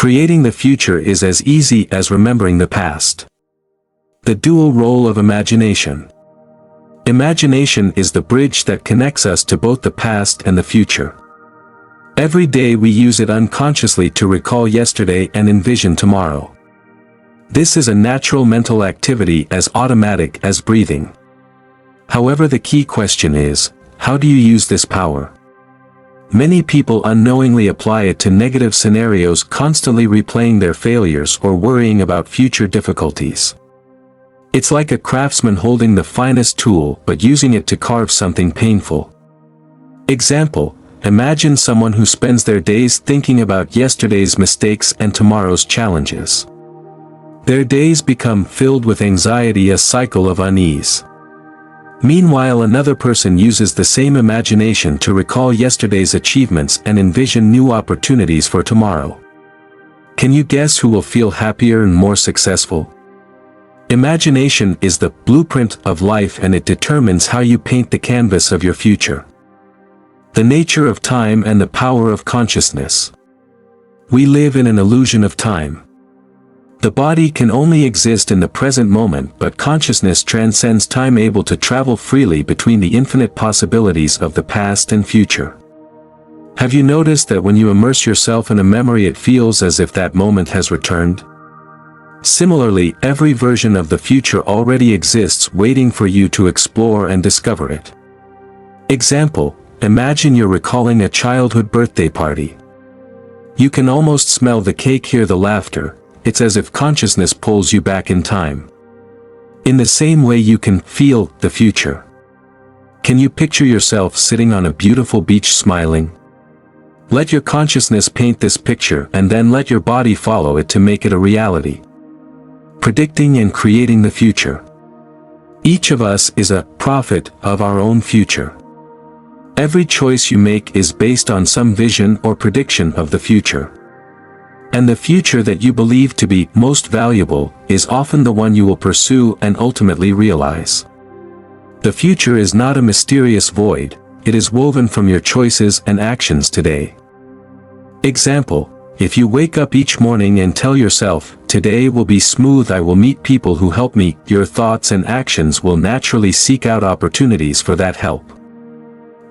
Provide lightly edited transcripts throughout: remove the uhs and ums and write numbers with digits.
Creating the future is as easy as remembering the past. The dual role of imagination. Imagination is the bridge that connects us to both the past and the future. Every day we use it unconsciously to recall yesterday and envision tomorrow. This is a natural mental activity as automatic as breathing. However, the key question is, how do you use this power? Many people unknowingly apply it to negative scenarios, constantly replaying their failures or worrying about future difficulties. It's like a craftsman holding the finest tool but using it to carve something painful. Example: imagine someone who spends their days thinking about yesterday's mistakes and tomorrow's challenges. Their days become filled with anxiety, a cycle of unease. Meanwhile, another person uses the same imagination to recall yesterday's achievements and envision new opportunities for tomorrow. Can you guess who will feel happier and more successful? Imagination is the blueprint of life, and it determines how you paint the canvas of your future. The nature of time and the power of consciousness. We live in an illusion of time. The body can only exist in the present moment, but consciousness transcends time, able to travel freely between the infinite possibilities of the past and future. Have you noticed that when you immerse yourself in a memory, it feels as if that moment has returned? Similarly, every version of the future already exists, waiting for you to explore and discover it. Example: imagine you're recalling a childhood birthday party. You can almost smell the cake, hear the laughter. It's as if consciousness pulls you back in time. In the same way, you can feel the future. Can you picture yourself sitting on a beautiful beach smiling? Let your consciousness paint this picture, and then let your body follow it to make it a reality. Predicting and creating the future. Each of us is a prophet of our own future. Every choice you make is based on some vision or prediction of the future. And the future that you believe to be most valuable is often the one you will pursue and ultimately realize. The future is not a mysterious void, it is woven from your choices and actions today. Example: if you wake up each morning and tell yourself, "Today will be smooth, I will meet people who help me," your thoughts and actions will naturally seek out opportunities for that help.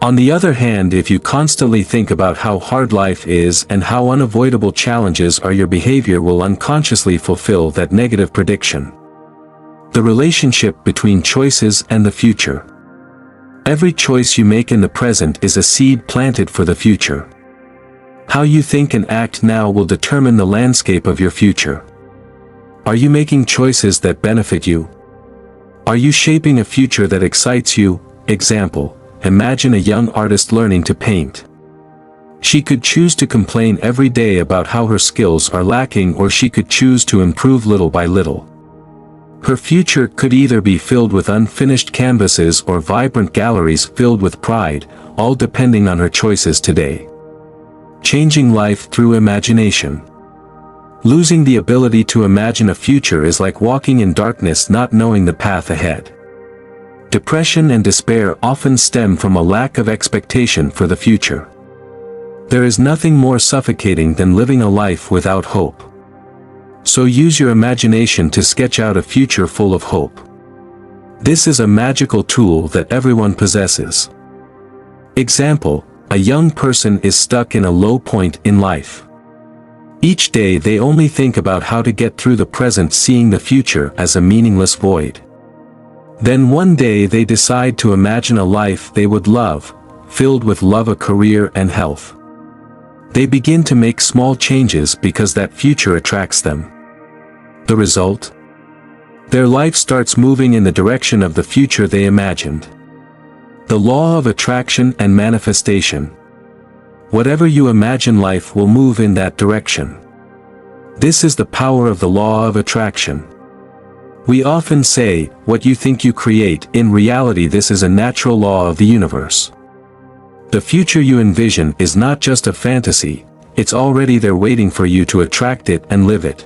On the other hand, if you constantly think about how hard life is and how unavoidable challenges are, your behavior will unconsciously fulfill that negative prediction. The relationship between choices and the future. Every choice you make in the present is a seed planted for the future. How you think and act now will determine the landscape of your future. Are you making choices that benefit you? Are you shaping a future that excites you? Example: imagine a young artist learning to paint. She could choose to complain every day about how her skills are lacking, or she could choose to improve little by little. Her future could either be filled with unfinished canvases or vibrant galleries filled with pride, all depending on her choices today. Changing life through imagination. Losing the ability to imagine a future is like walking in darkness, not knowing the path ahead. Depression and despair often stem from a lack of expectation for the future. There is nothing more suffocating than living a life without hope. So use your imagination to sketch out a future full of hope. This is a magical tool that everyone possesses. Example: a young person is stuck in a low point in life. Each day they only think about how to get through the present, seeing the future as a meaningless void. Then one day they decide to imagine a life they would love, filled with love, a career, and health. They begin to make small changes because that future attracts them. The result? Their life starts moving in the direction of the future they imagined. The law of attraction and manifestation. Whatever you imagine, life will move in that direction. This is the power of the law of attraction. We often say, "What you think you create." In reality, this is a natural law of the universe. The future you envision is not just a fantasy, it's already there waiting for you to attract it and live it.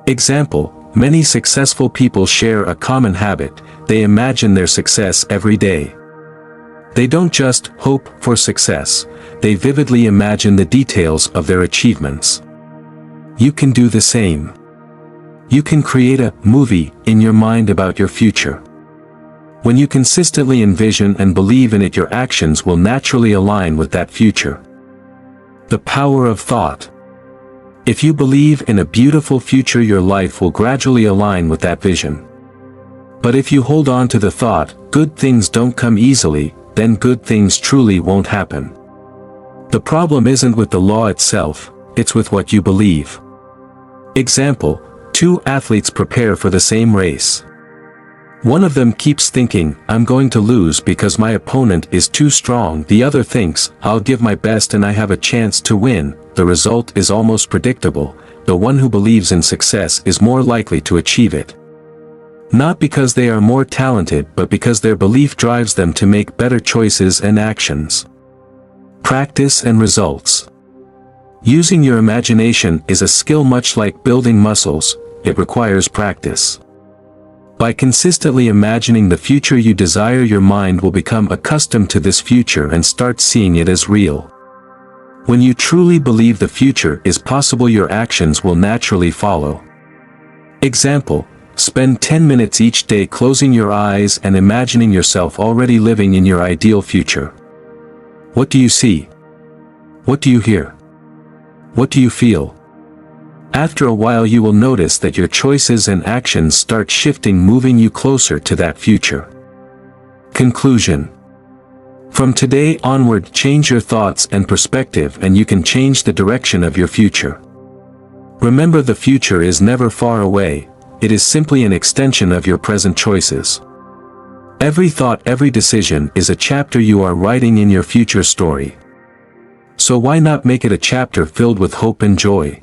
Example: many successful people share a common habit: they imagine their success every day. They don't just hope for success, they vividly imagine the details of their achievements. You can do the same. You can create a movie in your mind about your future. When you consistently envision and believe in it, your actions will naturally align with that future. The power of thought. If you believe in a beautiful future, your life will gradually align with that vision. But if you hold on to the thought, good things don't come easily, then good things truly won't happen. The problem isn't with the law itself, it's with what you believe. Example: two athletes prepare for the same race. One of them keeps thinking, I'm going to lose because my opponent is too strong. The other thinks, I'll give my best and I have a chance to win. The result is almost predictable. The one who believes in success is more likely to achieve it. Not because they are more talented, but because their belief drives them to make better choices and actions. Practice and results. Using your imagination is a skill much like building muscles. It requires practice. By consistently imagining the future you desire, your mind will become accustomed to this future and start seeing it as real. When you truly believe the future is possible, your actions will naturally follow. Example: spend 10 minutes each day closing your eyes and imagining yourself already living in your ideal future. What do you see? What do you hear? What do you feel? After a while, you will notice that your choices and actions start shifting, moving you closer to that future. Conclusion. From today onward, change your thoughts and perspective and you can change the direction of your future. Remember, the future is never far away, it is simply an extension of your present choices. Every thought, every decision is a chapter you are writing in your future story. So why not make it a chapter filled with hope and joy?